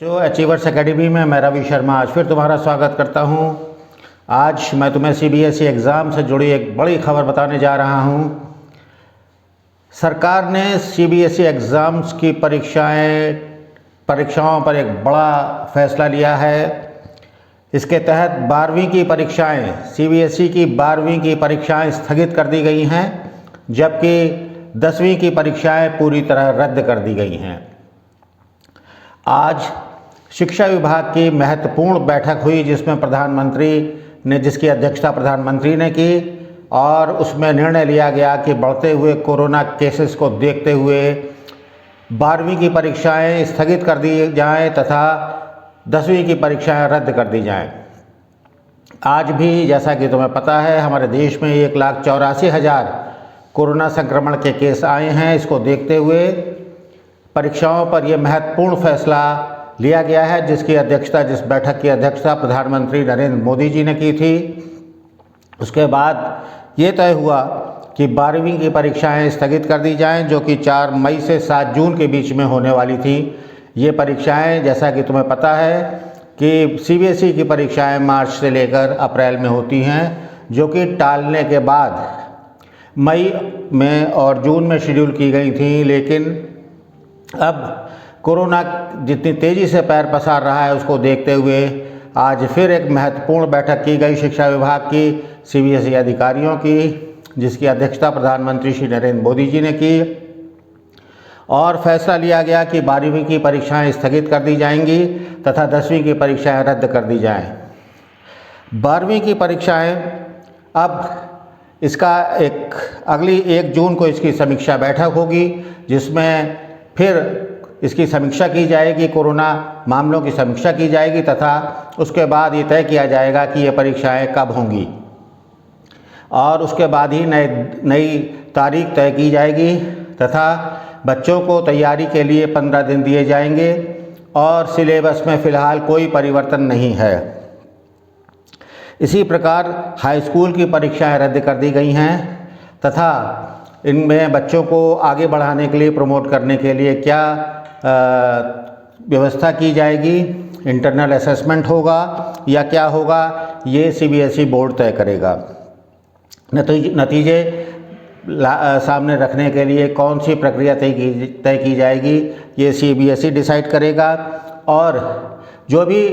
जो achievers academy में मैं रवि शर्मा आज फिर तुम्हारा स्वागत करता हूं। आज मैं तुम्हें सीबीएसई एग्ज़ाम से जुड़ी एक बड़ी खबर बताने जा रहा हूं। सरकार ने सीबीएसई एग्ज़ाम्स की परीक्षाओं पर एक बड़ा फैसला लिया है। इसके तहत 12वीं की परीक्षाएं, सीबीएसई की 12वीं की परीक्षाएं स्थगित कर दी गई हैं, जबकि 10वीं की परीक्षाएं पूरी तरह रद्द कर दी गई हैं। आज शिक्षा विभाग की महत्वपूर्ण बैठक हुई जिसकी अध्यक्षता प्रधानमंत्री ने की और उसमें निर्णय लिया गया कि बढ़ते हुए कोरोना केसेस को देखते हुए 12वीं की परीक्षाएं स्थगित कर दी जाएं तथा 10वीं की परीक्षाएं रद्द कर दी जाएं। आज भी जैसा कि तुम्हें पता है, हमारे देश में 1,84,000 कोरोना संक्रमण के केस आए हैं। इसको देखते हुए परीक्षाओं पर यह महत्वपूर्ण फैसला लिया गया है, जिस बैठक की अध्यक्षता प्रधानमंत्री नरेंद्र मोदी जी ने की थी। उसके बाद ये तय हुआ कि 12वीं की परीक्षाएं स्थगित कर दी जाएं, जो कि 4 मई से 7 जून के बीच में होने वाली थी। ये परीक्षाएं, जैसा कि तुम्हें पता है कि सीबीएसई की परीक्षाएं मार्च से लेकर अप्रैल में होती हैं, जो कि टालने के बाद मई में और जून में शेड्यूल की गई थी। लेकिन अब कोरोना जितनी तेज़ी से पैर पसार रहा है, उसको देखते हुए आज फिर एक महत्वपूर्ण बैठक की गई शिक्षा विभाग की सीबीएसई अधिकारियों की, जिसकी अध्यक्षता प्रधानमंत्री श्री नरेंद्र मोदी जी ने की और फैसला लिया गया कि 12वीं की परीक्षाएं स्थगित कर दी जाएंगी तथा 10वीं की परीक्षाएं रद्द कर दी जाएं। 12वीं की परीक्षाएं अब अगली 1 जून को इसकी समीक्षा बैठक होगी, जिसमें फिर इसकी समीक्षा की जाएगी, कोरोना मामलों की समीक्षा की जाएगी तथा उसके बाद ये तय किया जाएगा कि ये परीक्षाएं कब होंगी और उसके बाद ही नई तारीख तय की जाएगी तथा बच्चों को तैयारी के लिए 15 दिन दिए जाएंगे और सिलेबस में फ़िलहाल कोई परिवर्तन नहीं है। इसी प्रकार हाई स्कूल की परीक्षाएं रद्द कर दी गई हैं तथा इनमें बच्चों को आगे बढ़ाने के लिए, प्रमोट करने के लिए क्या व्यवस्था की जाएगी, इंटरनल असेसमेंट होगा या क्या होगा, ये सीबीएसई बोर्ड तय करेगा। नतीजे सामने रखने के लिए कौन सी प्रक्रिया तय की जाएगी, ये सीबीएसई डिसाइड करेगा और जो भी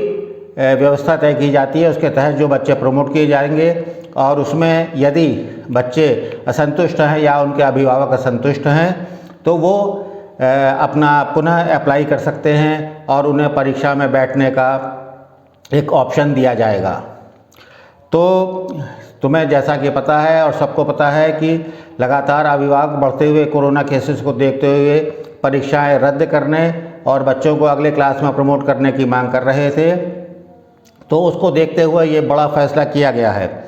व्यवस्था तय की जाती है उसके तहत जो बच्चे प्रमोट किए जाएंगे और उसमें यदि बच्चे असंतुष्ट हैं या उनके अभिभावक असंतुष्ट हैं तो वो अपना पुनः अप्लाई कर सकते हैं और उन्हें परीक्षा में बैठने का एक ऑप्शन दिया जाएगा। तो तुम्हें जैसा कि पता है और सबको पता है कि लगातार अभिभावक बढ़ते हुए कोरोना केसेस को देखते हुए परीक्षाएं रद्द करने और बच्चों को अगले क्लास में प्रमोट करने की मांग कर रहे थे। तो उसको देखते हुए ये बड़ा फैसला किया गया है।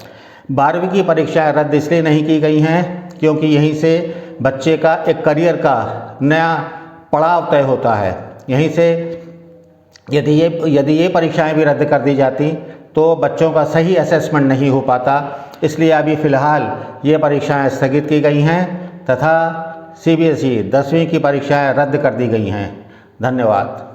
12वीं की परीक्षाएं रद्द इसलिए नहीं की गई हैं क्योंकि यहीं से बच्चे का एक करियर का नया पड़ाव तय होता है। यहीं से यदि ये परीक्षाएं भी रद्द कर दी जाती तो बच्चों का सही असेसमेंट नहीं हो पाता। इसलिए अभी फ़िलहाल ये परीक्षाएं स्थगित की गई हैं तथा सीबीएसई 10वीं की परीक्षाएं रद्द कर दी गई हैं। धन्यवाद।